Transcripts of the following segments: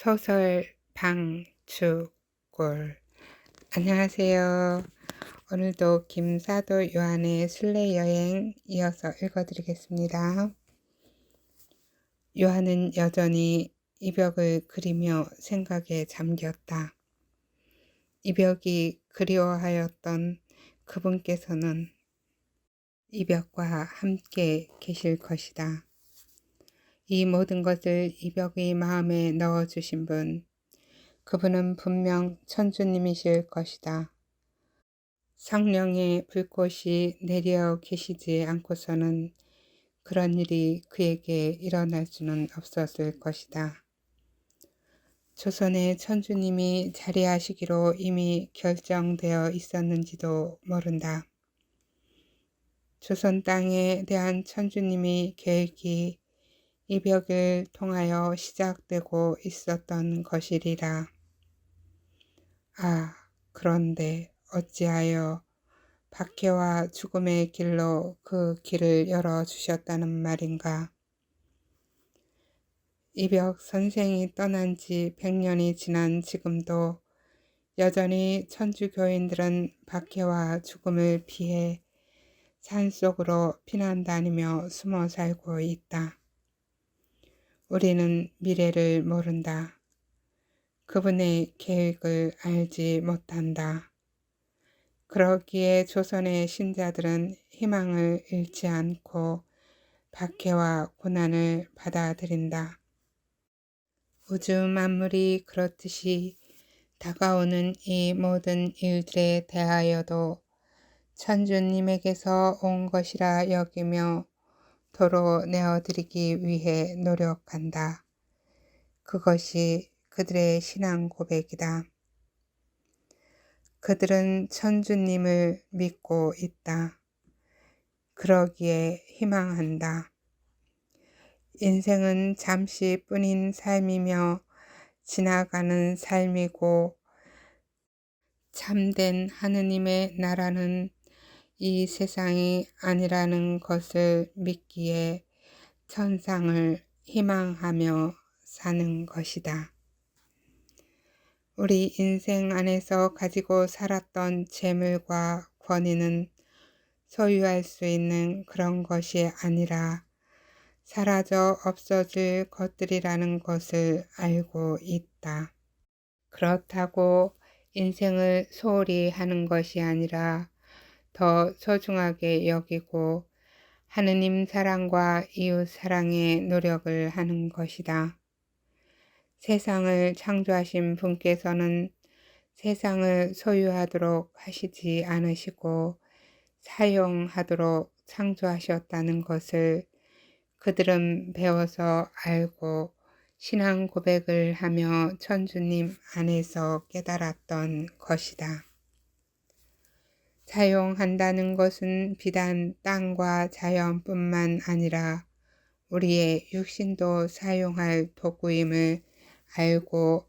소설 방출골. 안녕하세요. 오늘도 김사도 요한의 순례여행 이어서 읽어드리겠습니다. 요한은 여전히 이벽을 그리며 생각에 잠겼다. 이벽이 그리워하였던 그분께서는 이벽과 함께 계실 것이다. 이 모든 것을 이벽의 마음에 넣어주신 분, 그분은 분명 천주님이실 것이다. 성령의 불꽃이 내려 계시지 않고서는 그런 일이 그에게 일어날 수는 없었을 것이다. 조선의 천주님이 자리하시기로 이미 결정되어 있었는지도 모른다. 조선 땅에 대한 천주님의 계획이 이벽을 통하여 시작되고 있었던 것이리라. 그런데 어찌하여 박해와 죽음의 길로 그 길을 열어주셨다는 말인가? 이벽 선생이 떠난 지 100년이 지난 지금도 여전히 천주교인들은 박해와 죽음을 피해 산속으로 피난 다니며 숨어 살고 있다. 우리는 미래를 모른다. 그분의 계획을 알지 못한다. 그러기에 조선의 신자들은 희망을 잃지 않고 박해와 고난을 받아들인다. 우주 만물이 그렇듯이 다가오는 이 모든 일들에 대하여도 천주님에게서 온 것이라 여기며 도로 내어드리기 위해 노력한다. 그것이 그들의 신앙 고백이다. 그들은 천주님을 믿고 있다. 그러기에 희망한다. 인생은 잠시뿐인 삶이며 지나가는 삶이고 참된 하느님의 나라는 이 세상이 아니라는 것을 믿기에 천상을 희망하며 사는 것이다. 우리 인생 안에서 가지고 살았던 재물과 권위는 소유할 수 있는 그런 것이 아니라 사라져 없어질 것들이라는 것을 알고 있다. 그렇다고 인생을 소홀히 하는 것이 아니라 더 소중하게 여기고 하느님 사랑과 이웃 사랑에 노력을 하는 것이다. 세상을 창조하신 분께서는 세상을 소유하도록 하시지 않으시고 사용하도록 창조하셨다는 것을 그들은 배워서 알고 신앙 고백을 하며 천주님 안에서 깨달았던 것이다. 사용한다는 것은 비단 땅과 자연뿐만 아니라 우리의 육신도 사용할 도구임을 알고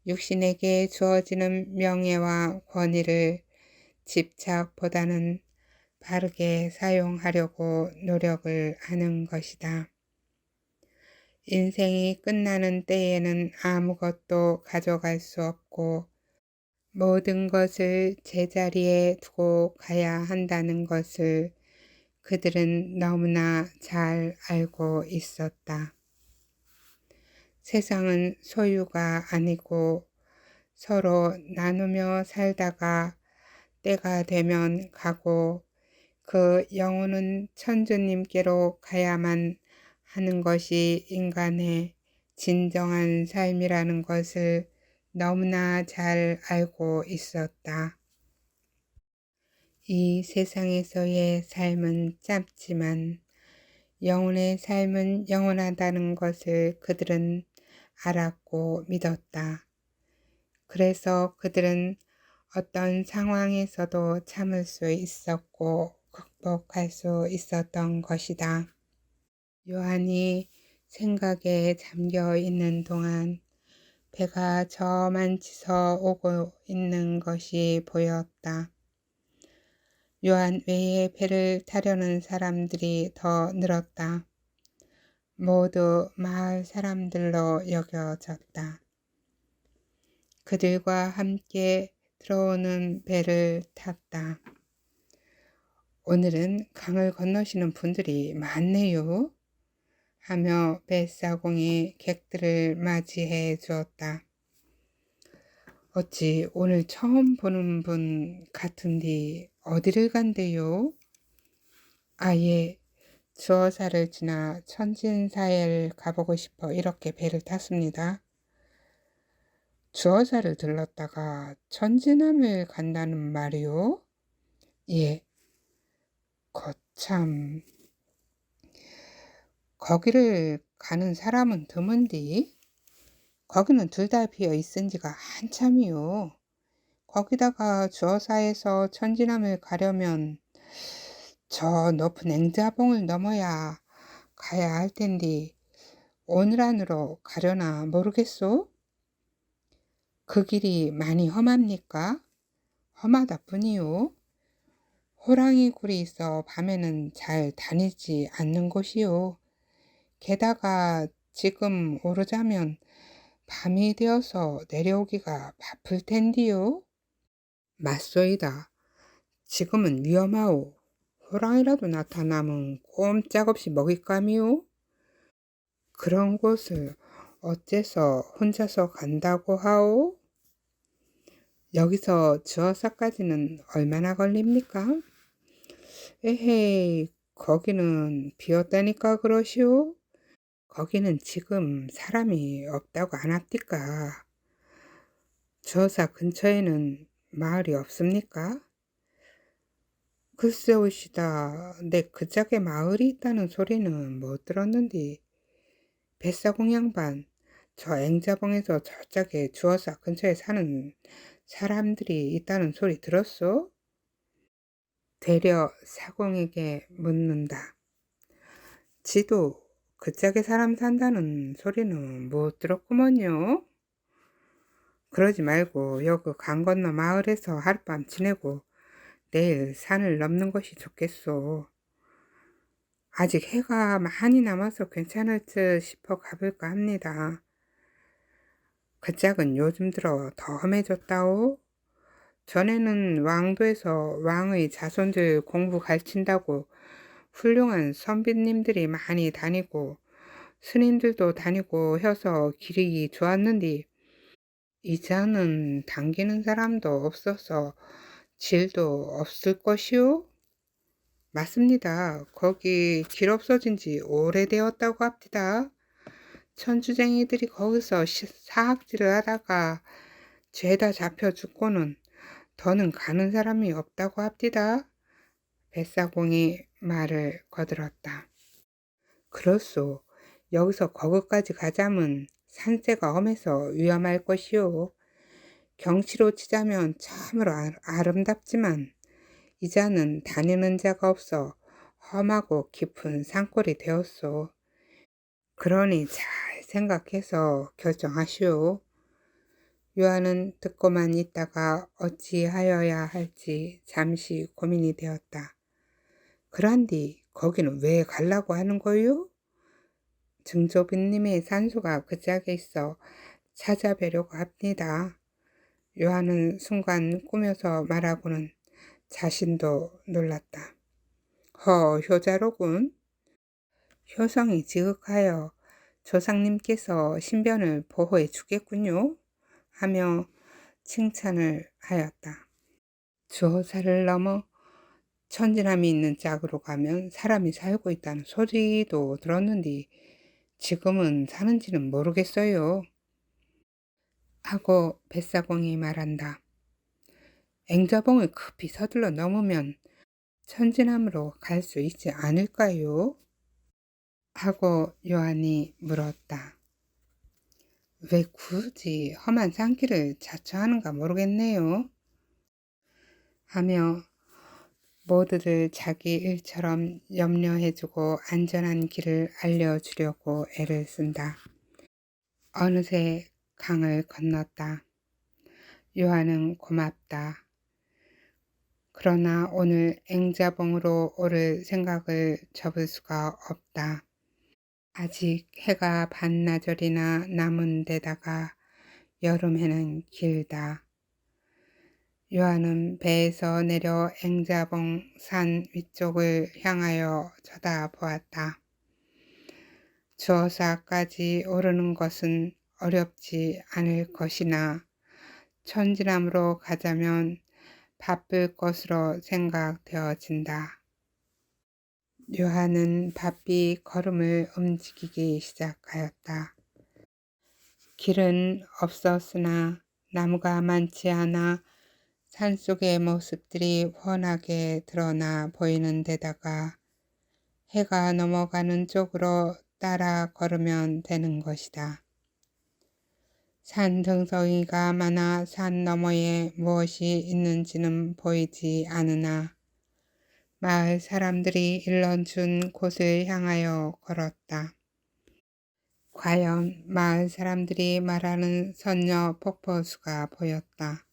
육신에게 주어지는 명예와 권위를 집착보다는 바르게 사용하려고 노력을 하는 것이다. 인생이 끝나는 때에는 아무것도 가져갈 수 없고 모든 것을 제자리에 두고 가야 한다는 것을 그들은 너무나 잘 알고 있었다. 세상은 소유가 아니고 서로 나누며 살다가 때가 되면 가고 그 영혼은 천주님께로 가야만 하는 것이 인간의 진정한 삶이라는 것을 너무나 잘 알고 있었다. 이 세상에서의 삶은 짧지만 영혼의 삶은 영원하다는 것을 그들은 알았고 믿었다. 그래서 그들은 어떤 상황에서도 참을 수 있었고 극복할 수 있었던 것이다. 요한이 생각에 잠겨 있는 동안 배가 저만치서 오고 있는 것이 보였다. 요한 외에 배를 타려는 사람들이 더 늘었다. 모두 마을 사람들로 여겨졌다. 그들과 함께 들어오는 배를 탔다. 오늘은 강을 건너시는 분들이 많네요. 하며 뱃사공이 객들을 맞이해 주었다. 어찌 오늘 처음 보는 분 같은디 어디를 간대요? 아예 주어사를 지나 천진사에를 가보고 싶어 이렇게 배를 탔습니다. 주어사를 들렀다가 천진함을 간다는 말이요? 예, 거참. 거기를 가는 사람은 드문디 거기는 둘 다 비어 있은 지가 한참이요. 거기다가 주어사에서 천진함을 가려면 저 높은 앵자봉을 넘어야 가야 할 텐데 오늘 안으로 가려나 모르겠소? 그 길이 많이 험합니까? 험하다 뿐이요. 호랑이 굴이 있어 밤에는 잘 다니지 않는 곳이요. 게다가 지금 오르자면 밤이 되어서 내려오기가 바쁠 텐디요. 맞소이다. 지금은 위험하오. 호랑이라도 나타나면 꼼짝없이 먹잇감이오. 그런 곳을 어째서 혼자서 간다고 하오? 여기서 주어사까지는 얼마나 걸립니까? 에헤이, 거기는 비었다니까 그러시오? 거기는 지금 사람이 없다고 안 합니까? 주어사 근처에는 마을이 없습니까? 글쎄오시다. 내 그 짝에 마을이 있다는 소리는 못 들었는데 뱃사공 양반 저 앵자봉에서 저짝에 주어사 근처에 사는 사람들이 있다는 소리 들었소? 되려 사공에게 묻는다. 지도 그 짝에 사람 산다는 소리는 못 들었구먼요. 그러지 말고 여기 강 건너 마을에서 하룻밤 지내고 내일 산을 넘는 것이 좋겠소. 아직 해가 많이 남아서 괜찮을 듯 싶어 가볼까 합니다. 그 짝은 요즘 들어 더 험해졌다오. 전에는 왕도에서 왕의 자손들 공부 가르친다고 훌륭한 선비님들이 많이 다니고 스님들도 다니고 해서 길이 좋았는데 이제는 당기는 사람도 없어서 질도 없을 것이오? 맞습니다. 거기 길 없어진 지 오래되었다고 합니다. 천주쟁이들이 거기서 사학질을 하다가 죄다 잡혀 죽고는 더는 가는 사람이 없다고 합디다. 뱃사공이 말을 거들었다. 그렇소. 여기서 거기까지 가자면 산세가 험해서 위험할 것이오. 경치로 치자면 참으로 아름답지만 이자는 다니는 자가 없어 험하고 깊은 산골이 되었소. 그러니 잘 생각해서 결정하시오. 요한은 듣고만 있다가 어찌하여야 할지 잠시 고민이 되었다. 그란디 거기는 왜 가려고 하는 거요? 증조부님의 산소가 그 짝에 있어 찾아뵈려고 합니다. 요한은 순간 꾸며서 말하고는 자신도 놀랐다. 효자로군. 효성이 지극하여 조상님께서 신변을 보호해 주겠군요. 하며 칭찬을 하였다. 주호사를 넘어 천진함이 있는 짝으로 가면 사람이 살고 있다는 소리도 들었는데 지금은 사는지는 모르겠어요. 하고 뱃사공이 말한다. 앵자봉을 급히 서둘러 넘으면 천진함으로 갈 수 있지 않을까요? 하고 요한이 물었다. 왜 굳이 험한 산길을 자처하는가 모르겠네요. 하며 모두들 자기 일처럼 염려해주고 안전한 길을 알려주려고 애를 쓴다. 어느새 강을 건넜다. 요한은 고맙다. 그러나 오늘 앵자봉으로 오를 생각을 접을 수가 없다. 아직 해가 반나절이나 남은 데다가 여름에는 길다. 요한은 배에서 내려 앵자봉 산 위쪽을 향하여 쳐다보았다. 주어사까지 오르는 것은 어렵지 않을 것이나 천지남으로 가자면 바쁠 것으로 생각되어진다. 요한은 바삐 걸음을 움직이기 시작하였다. 길은 없었으나 나무가 많지 않아 산속의 모습들이 훤하게 드러나 보이는 데다가 해가 넘어가는 쪽으로 따라 걸으면 되는 것이다. 산 등성이가 많아 산 너머에 무엇이 있는지는 보이지 않으나 마을 사람들이 일러준 곳을 향하여 걸었다. 과연 마을 사람들이 말하는 선녀 폭포수가 보였다.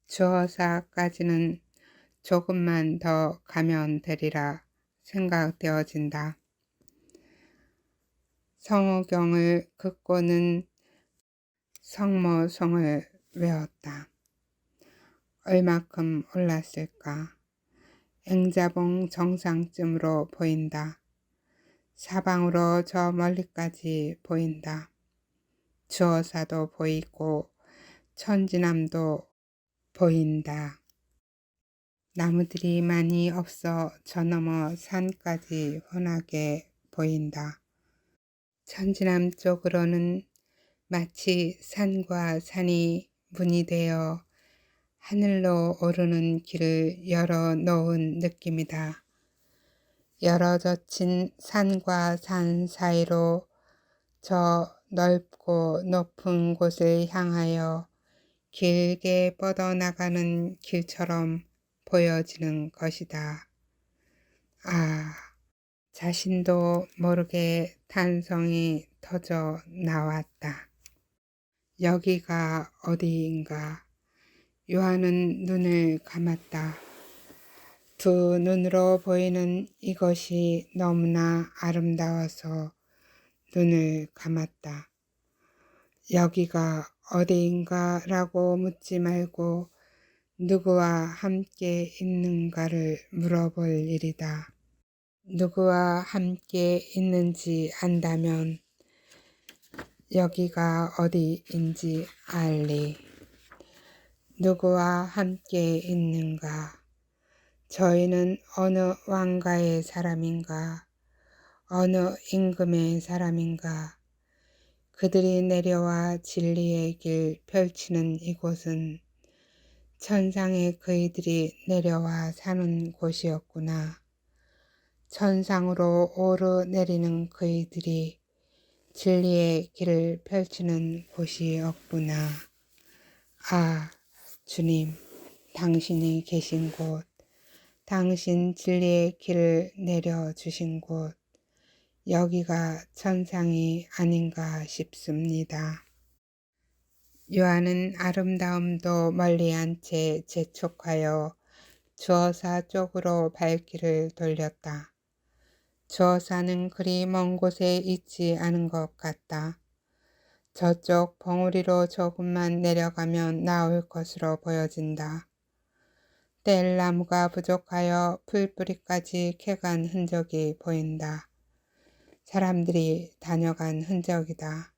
주어사까지는 조금만 더 가면 되리라 생각되어진다. 성호경을 긋고는 성모송을 외웠다. 얼마큼 올랐을까? 앵자봉 정상쯤으로 보인다. 사방으로 저 멀리까지 보인다. 주어사도 보이고 천지남도 보인다. 나무들이 많이 없어 저 너머 산까지 훤하게 보인다. 천지남 쪽으로는 마치 산과 산이 분이 되어 하늘로 오르는 길을 열어 놓은 느낌이다. 열어젖힌 산과 산 사이로 저 넓고 높은 곳을 향하여 길게 뻗어나가는 길처럼 보여지는 것이다. 아, 자신도 모르게 탄성이 터져 나왔다. 여기가 어디인가? 요한은 눈을 감았다. 두 눈으로 보이는 이것이 너무나 아름다워서 눈을 감았다. 여기가 어디인가 라고 묻지 말고 누구와 함께 있는가를 물어볼 일이다. 누구와 함께 있는지 안다면 여기가 어디인지 알리. 누구와 함께 있는가? 저희는 어느 왕가의 사람인가? 어느 임금의 사람인가? 그들이 내려와 진리의 길 펼치는 이곳은 천상의 그이들이 내려와 사는 곳이었구나. 천상으로 오르내리는 그이들이 진리의 길을 펼치는 곳이었구나. 아, 주님, 당신이 계신 곳, 당신 진리의 길을 내려주신 곳, 여기가 천상이 아닌가 싶습니다. 요한은 아름다움도 멀리한 채 재촉하여 주어사 쪽으로 발길을 돌렸다. 주어사는 그리 먼 곳에 있지 않은 것 같다. 저쪽 봉우리로 조금만 내려가면 나올 것으로 보여진다. 뗄나무가 부족하여 풀뿌리까지 캐간 흔적이 보인다. 사람들이 다녀간 흔적이다.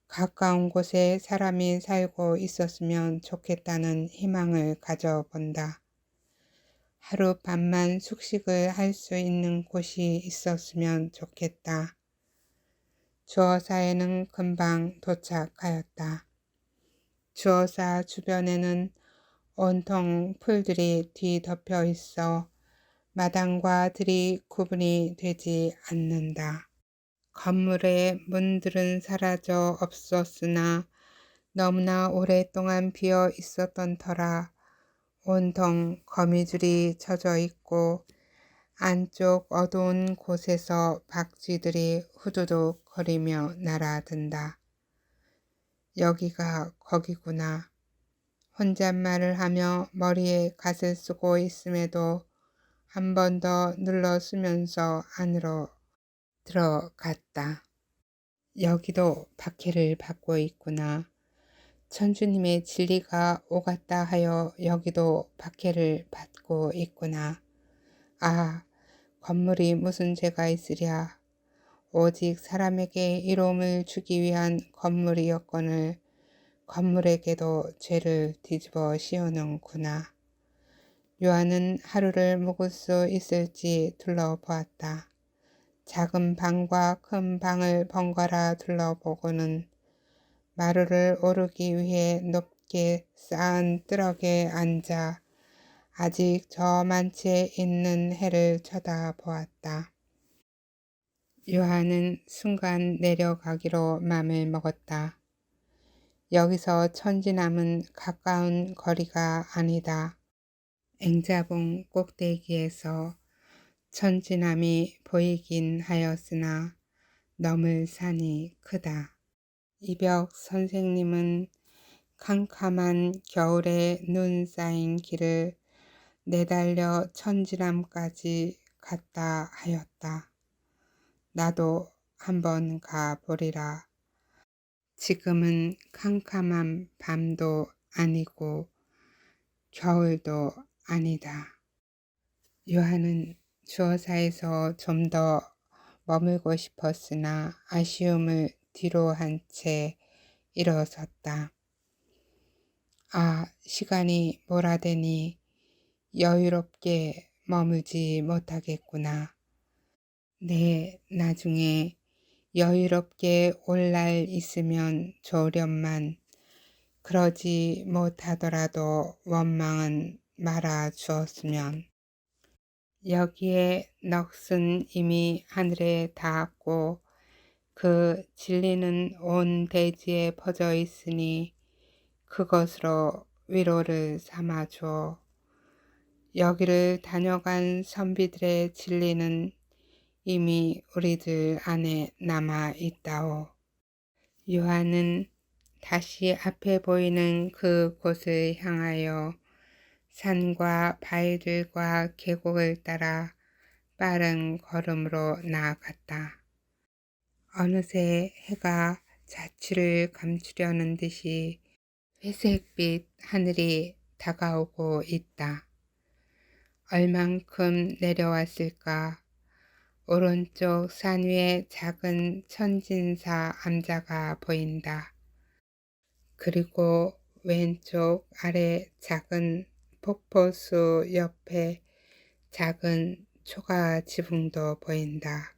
가까운 곳에 사람이 살고 있었으면 좋겠다는 희망을 가져본다. 하룻밤만 숙식을 할 수 있는 곳이 있었으면 좋겠다. 주어사에는 금방 도착하였다. 주어사 주변에는 온통 풀들이 뒤덮여 있어 마당과 들이 구분이 되지 않는다. 건물의 문들은 사라져 없었으나 너무나 오랫동안 비어 있었던 터라 온통 거미줄이 쳐져 있고 안쪽 어두운 곳에서 박쥐들이 후두둑 거리며 날아든다. 여기가 거기구나. 혼잣말을 하며 머리에 갓을 쓰고 있음에도 한 번 더 눌러 쓰면서 안으로 들어갔다. 여기도 박해를 받고 있구나. 천주님의 진리가 오갔다 하여 여기도 박해를 받고 있구나. 아, 건물이 무슨 죄가 있으랴. 오직 사람에게 이로움을 주기 위한 건물이었거늘 건물에게도 죄를 뒤집어 씌우는구나. 요한은 하루를 묵을 수 있을지 둘러보았다. 작은 방과 큰 방을 번갈아 둘러보고는 마루를 오르기 위해 높게 쌓은 트럭에 앉아 아직 저 만치에 있는 해를 쳐다보았다. 요한은 순간 내려가기로 맘을 먹었다. 여기서 천지남은 가까운 거리가 아니다. 앵자봉 꼭대기에서 천지남이 보이긴 하였으나 넘을 산이 크다. 이벽 선생님은 캄캄한 겨울에 눈 쌓인 길을 내달려 천지남까지 갔다 하였다. 나도 한번 가보리라. 지금은 캄캄한 밤도 아니고 겨울도 아니다. 요한은 주어사에서 좀 더 머물고 싶었으나 아쉬움을 뒤로 한 채 일어섰다. 아, 시간이 몰아대니 여유롭게 머물지 못하겠구나. 네, 나중에 여유롭게 올 날 있으면 좋으련만 그러지 못하더라도 원망은 말아 주었으면. 여기에 넋은 이미 하늘에 닿았고 그 진리는 온 대지에 퍼져 있으니 그것으로 위로를 삼아줘. 여기를 다녀간 선비들의 진리는 이미 우리들 안에 남아 있다오. 요한은 다시 앞에 보이는 그 곳을 향하여 산과 바위들과 계곡을 따라 빠른 걸음으로 나아갔다. 어느새 해가 자취를 감추려는 듯이 회색빛 하늘이 다가오고 있다. 얼만큼 내려왔을까? 오른쪽 산 위에 작은 천진사 암자가 보인다. 그리고 왼쪽 아래 작은 폭포수 옆에 작은 초가 지붕도 보인다.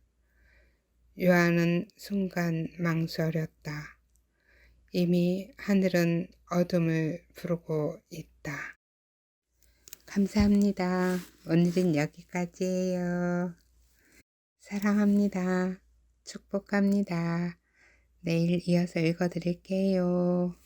요한은 순간 망설였다. 이미 하늘은 어둠을 부르고 있다. 감사합니다. 오늘은 여기까지예요. 사랑합니다. 축복합니다. 내일 이어서 읽어드릴게요.